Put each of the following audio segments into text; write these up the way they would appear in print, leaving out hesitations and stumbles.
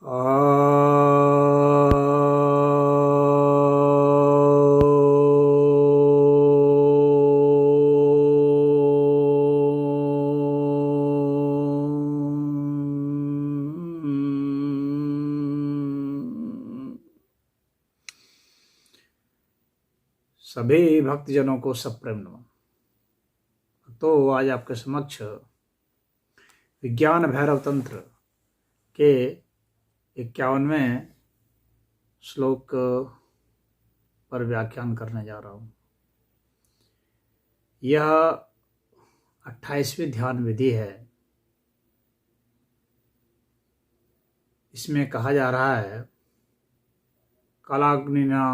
सभी भक्तजनों को सप्रेम नमः। तो आज आपके समक्ष विज्ञान भैरव तंत्र के 51वें श्लोक पर व्याख्यान करने जा रहा हूँ। यह 28वीं ध्यान विधि है। इसमें कहा जा रहा है, कालाग्निना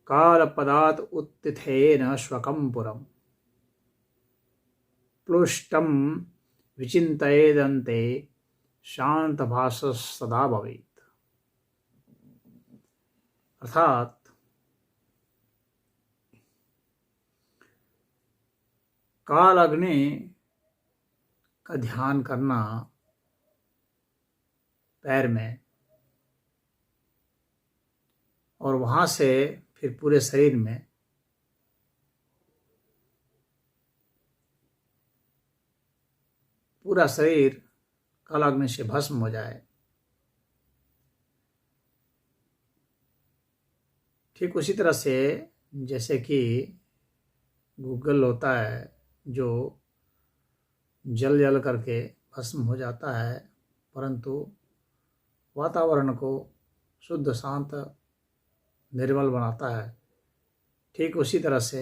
कालपदात् उत्थितेन श्वकं पुरम् प्लुष्टं विचिन्तयेदन्ते शांतभासः सदा भवेत्। अर्थात काल अग्नि का ध्यान करना पैर में, और वहां से फिर पूरे शरीर में पूरा शरीर कालाग्नि से भस्म हो जाए। ठीक उसी तरह से जैसे कि गूगल होता है जो जल जल करके भस्म हो जाता है, परंतु वातावरण को शुद्ध शांत निर्मल बनाता है। ठीक उसी तरह से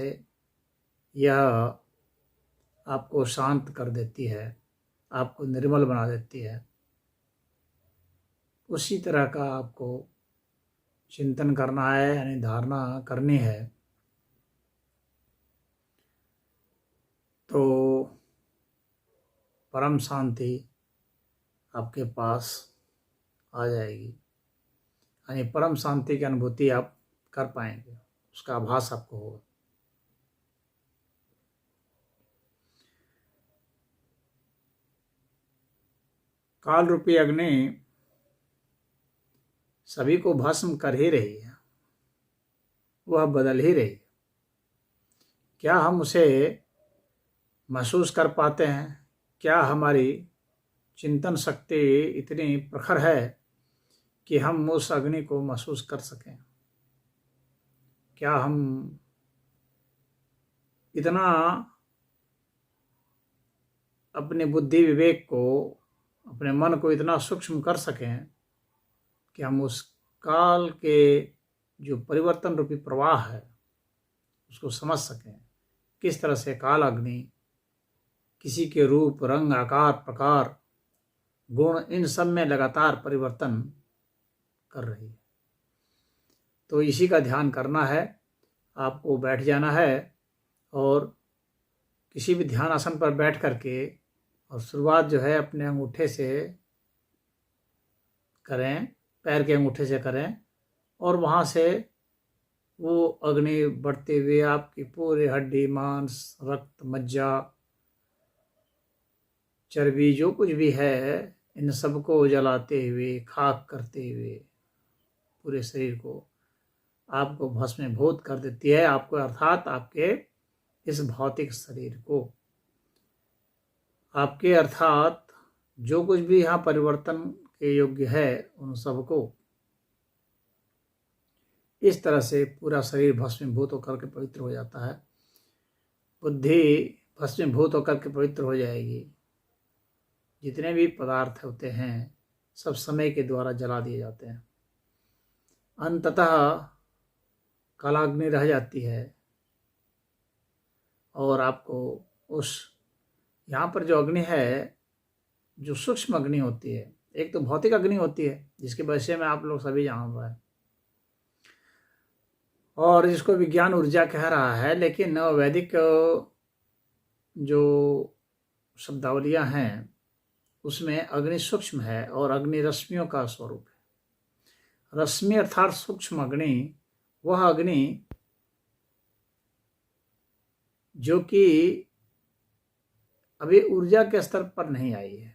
यह आपको शांत कर देती है, आपको निर्मल बना देती है। उसी तरह का आपको चिंतन करना है, यानी धारणा करनी है। तो परम शांति आपके पास आ जाएगी, यानी परम शांति की अनुभूति आप कर पाएंगे, उसका आभास आपको होगा। काल रूपी अग्नि सभी को भस्म कर ही रही है, वह बदल ही रही है। क्या हम उसे महसूस कर पाते हैं? क्या हमारी चिंतन शक्ति इतनी प्रखर है कि हम उस अग्नि को महसूस कर सकें? क्या हम इतना अपने बुद्धि विवेक को, अपने मन को इतना सूक्ष्म कर सकें कि हम उस काल के जो परिवर्तन रूपी प्रवाह है उसको समझ सकें? किस तरह से काल अग्नि किसी के रूप, रंग, आकार, प्रकार, गुण, इन सब में लगातार परिवर्तन कर रही है। तो इसी का ध्यान करना है। आपको बैठ जाना है और किसी भी ध्यान आसन पर बैठ करके, और शुरुआत जो है अपने अंगूठे से करें, पैर के अंगूठे से करें, और वहाँ से वो अग्नि बढ़ते हुए आपकी पूरे हड्डी, मांस, रक्त, मज्जा, चर्बी, जो कुछ भी है, इन सबको जलाते हुए, खाक करते हुए पूरे शरीर को आपको भस्मीभूत कर देती है। आपको अर्थात आपके इस भौतिक शरीर को, आपके अर्थात जो कुछ भी यहाँ परिवर्तन के योग्य है, उन सबको इस तरह से पूरा शरीर भस्मीभूत होकर के पवित्र हो जाता है। बुद्धि भस्मीभूत होकर के पवित्र हो जाएगी। जितने भी पदार्थ होते हैं सब समय के द्वारा जला दिए जाते हैं। अंततः कालाग्नि रह जाती है, और आपको उस यहाँ पर जो अग्नि है, जो सूक्ष्म अग्नि होती है, एक तो भौतिक अग्नि होती है जिसके विषय में आप लोग सभी जान रहे हैं, और जिसको विज्ञान ऊर्जा कह रहा है, लेकिन वैदिक जो शब्दावलियां हैं उसमें अग्नि सूक्ष्म है और अग्नि रश्मियों का स्वरूप है। रश्मि अर्थात सूक्ष्म अग्नि, वह अग्नि जो कि अभी ऊर्जा के स्तर पर नहीं आई है,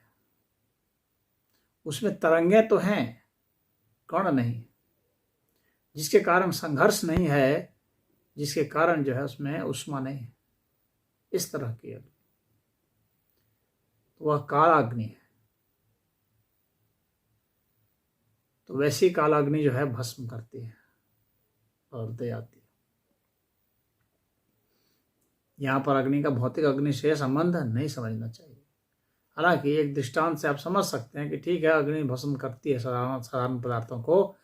उसमें तरंगे तो हैं, कण नहीं, जिसके कारण संघर्ष नहीं है, जिसके कारण जो है उसमें ऊष्मा नहीं है, इस तरह की अग्नि, तो वह कालाग्नि है। तो वैसी कालाग्नि जो है भस्म करती है और दे आती है। यहाँ पर अग्नि का भौतिक अग्नि से संबंध नहीं समझना चाहिए। हालांकि एक दृष्टांत से आप समझ सकते हैं कि ठीक है, अग्नि भस्म करती है साधारण पदार्थों को,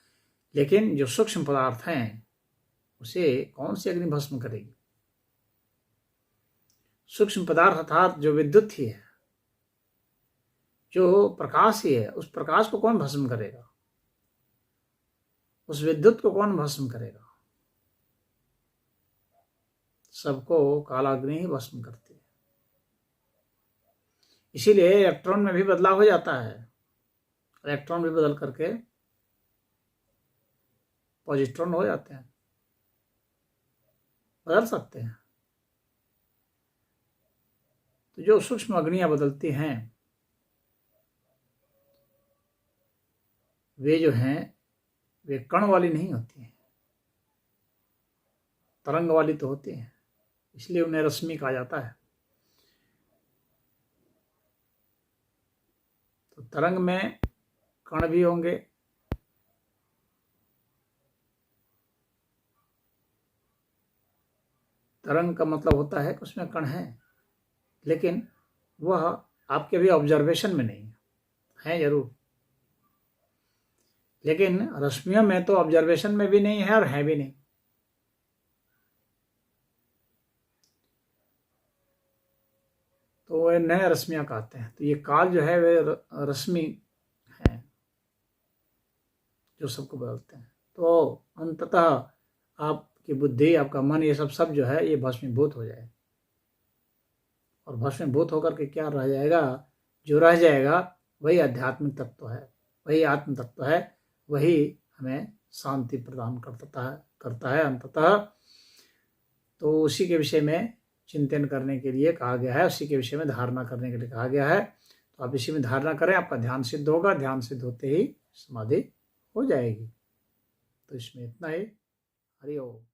लेकिन जो सूक्ष्म पदार्थ हैं उसे कौन सी अग्नि भस्म करेगी? सूक्ष्म पदार्थ अर्थात जो विद्युत ही है, जो प्रकाश ही है, उस प्रकाश को कौन भस्म करेगा? उस विद्युत को कौन भस्म करेगा? सबको कालाग्नि ही भस्म करती है। इसीलिए इलेक्ट्रॉन में भी बदलाव हो जाता है। इलेक्ट्रॉन भी बदल करके पॉजिट्रॉन हो जाते हैं, बदल सकते हैं। तो जो सूक्ष्म अग्नियां बदलती हैं वे जो हैं वे कण वाली नहीं होती हैं, तरंग वाली तो होती हैं, इसलिए उन्हें रश्मि कहा जाता है। तो तरंग में कण भी होंगे, तरंग का मतलब होता है कि उसमें कण है, लेकिन वह आपके भी ऑब्जर्वेशन में नहीं है जरूर, लेकिन रश्मियों में तो ऑब्जर्वेशन में भी नहीं है और है भी नहीं। तो वे नए रश्मियां कहते हैं। तो ये काल जो है वे रश्मि है जो सबको बदलते हैं। तो अंततः आपकी बुद्धि, आपका मन, ये सब जो है ये भस्मीभूत हो जाए, और भस्मीभूत होकर के क्या रह जाएगा? जो रह जाएगा वही आध्यात्मिक तत्व है, वही आत्म तत्व है, वही हमें शांति प्रदान करता है अंततः। तो उसी के विषय में चिंतन करने के लिए कहा गया है, उसी के विषय में धारणा करने के लिए कहा गया है। तो आप इसी में धारणा करें, आपका ध्यान सिद्ध होगा, ध्यान सिद्ध होते ही समाधि हो जाएगी। तो इसमें इतना ही। हरि ओम।